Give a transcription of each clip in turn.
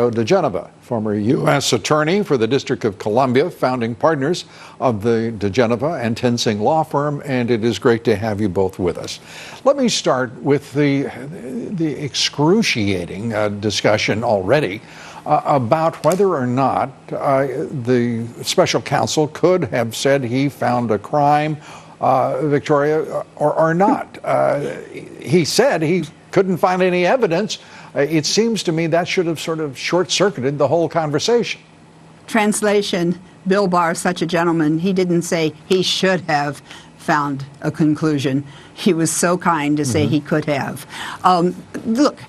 diGenova, former U.S. attorney for the District of Columbia, founding partners of the diGenova and Tensing law firm, and it is great to have you both with us. Let me start with the excruciating discussion already about whether or not the special counsel could have said he found a crime, Victoria, or not. He said he couldn't find any evidence. It seems to me that should have sort of short-circuited the whole conversation. Translation, Bill Barr, such a gentleman, he didn't say he should have found a conclusion. He was so kind to say he could have. Look,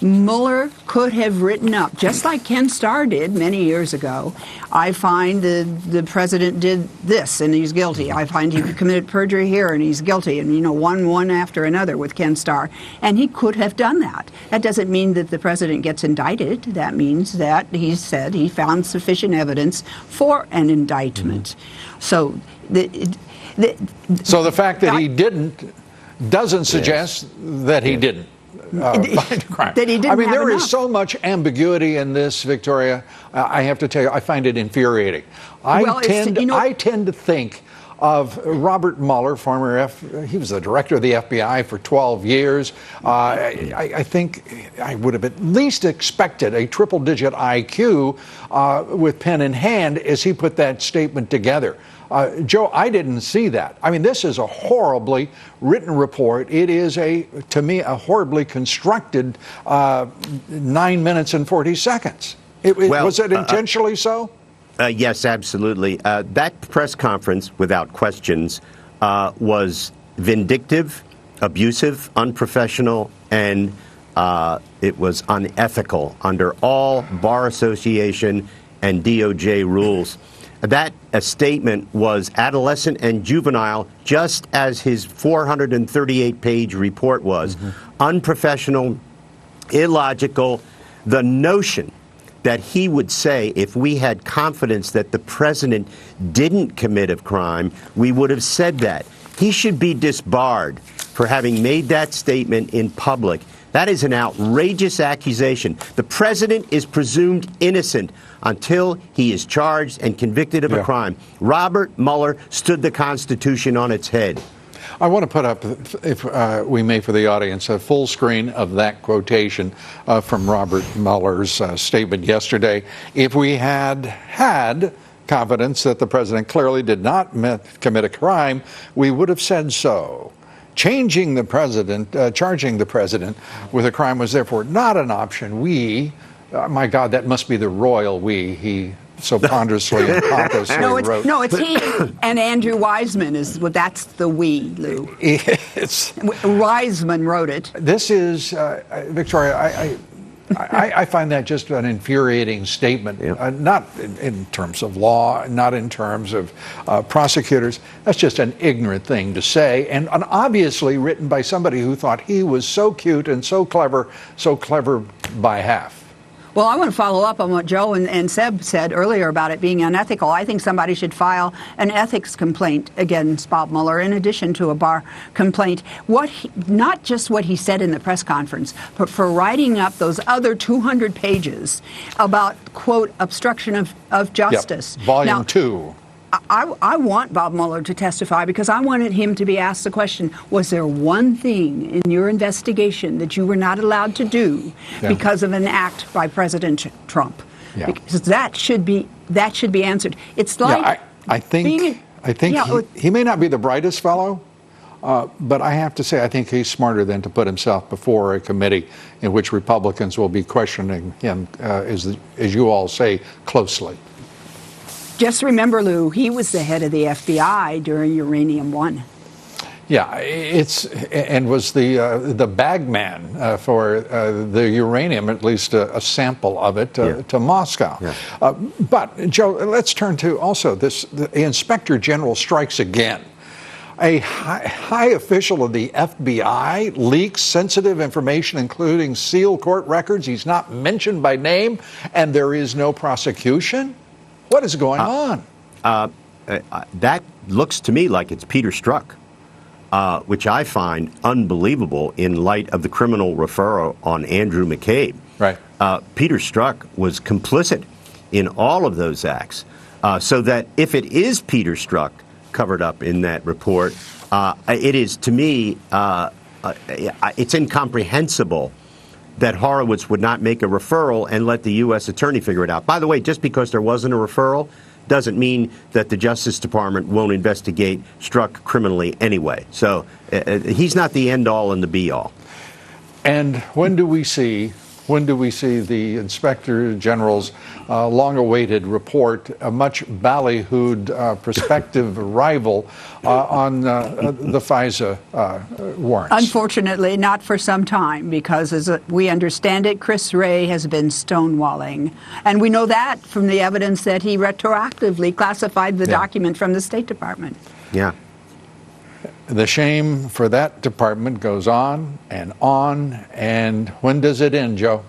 Mueller could have written up, just like Ken Starr did many years ago, I find the president did this and he's guilty. I find he committed perjury here and he's guilty. And, you know, one after another with Ken Starr. And he could have done that. That doesn't mean that the president gets indicted. That means that he said he found sufficient evidence for an indictment. So the fact that he didn't doesn't suggest that he didn't. Find a crime. That he didn't. I mean, there enough. is so much ambiguity in this, Victoria. I have to tell you, I find it infuriating. I tend to think of Robert Mueller, he was the director of the FBI for 12 years. I think I would have at least expected a triple-digit IQ with pen in hand as he put that statement together. Joe, I didn't see that. I mean, this is a horribly written report. It is, to me, a horribly constructed 9 minutes and 40 seconds. Was it intentionally so? Yes, absolutely. That press conference, without questions, was vindictive, abusive, unprofessional, and it was unethical under all Bar Association and DOJ rules. That statement was adolescent and juvenile, just as his 438-page report was. Unprofessional, illogical. The notion that he would say, if we had confidence that the president didn't commit a crime, we would have said that. He should be disbarred for having made that statement in public. That is an outrageous accusation. The president is presumed innocent until he is charged and convicted of a crime. Robert Mueller stood the Constitution on its head. I want to put up, if we may, for the audience, a full screen of that quotation from Robert Mueller's statement yesterday. If we had confidence that the president clearly did not commit a crime, we would have said so. Charging the president with a crime was therefore not an option. My God, that must be the royal we, he so ponderously and pompously wrote. No, it's he and Andrew Wiseman that's the we, Lou. Wiseman wrote it. This is, Victoria, I find that just an infuriating statement, not in terms of law, not in terms of prosecutors. That's just an ignorant thing to say, and obviously written by somebody who thought he was so cute and so clever by half. Well, I want to follow up on what Joe and Seb said earlier about it being unethical. I think somebody should file an ethics complaint against Bob Mueller in addition to a Barr complaint. Not just what he said in the press conference, but for writing up those other 200 pages about, quote, obstruction of justice. Volume 2. I want Bob Mueller to testify because I wanted him to be asked the question, was there one thing in your investigation that you were not allowed to do because of an act by President Trump? Because that should be answered. It's like I think he may not be the brightest fellow, but I have to say I think he's smarter than to put himself before a committee in which Republicans will be questioning him, as you all say, closely. Just remember, Lou, he was the head of the FBI during Uranium One. Yeah, and was the bagman for the uranium, at least a sample of it, to Moscow. But Joe, let's turn to also this. The Inspector General strikes again. A high official of the FBI leaks sensitive information, including sealed court records. He's not mentioned by name, and there is no prosecution. What is going on? That looks to me like it's Peter Strzok, which I find unbelievable in light of the criminal referral on Andrew McCabe. Right. Peter Strzok was complicit in all of those acts. So that if it is Peter Strzok covered up in that report, it is, to me, it's incomprehensible that Horowitz would not make a referral and let the U.S. attorney figure it out. By the way, just because there wasn't a referral doesn't mean that the Justice Department won't investigate Strzok criminally anyway. So he's not the end-all and the be-all. And when do we see the Inspector General's long-awaited report, a much ballyhooed prospective rival on the FISA warrants? Unfortunately, not for some time, because as we understand it, Chris Wray has been stonewalling. And we know that from the evidence that he retroactively classified the document from the State Department. Yeah. The shame for that department goes on, and when does it end, Joe?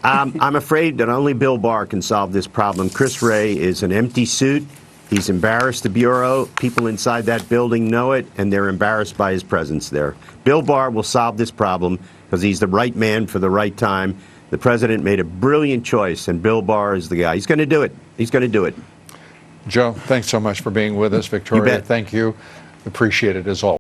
I'm afraid that only Bill Barr can solve this problem. Chris Wray is an empty suit. He's embarrassed the Bureau. People inside that building know it, and they're embarrassed by his presence there. Bill Barr will solve this problem because he's the right man for the right time. The president made a brilliant choice, and Bill Barr is the guy. He's going to do it. He's going to do it. Joe, thanks so much for being with us. Victoria, You bet. Thank you. Appreciate it as always.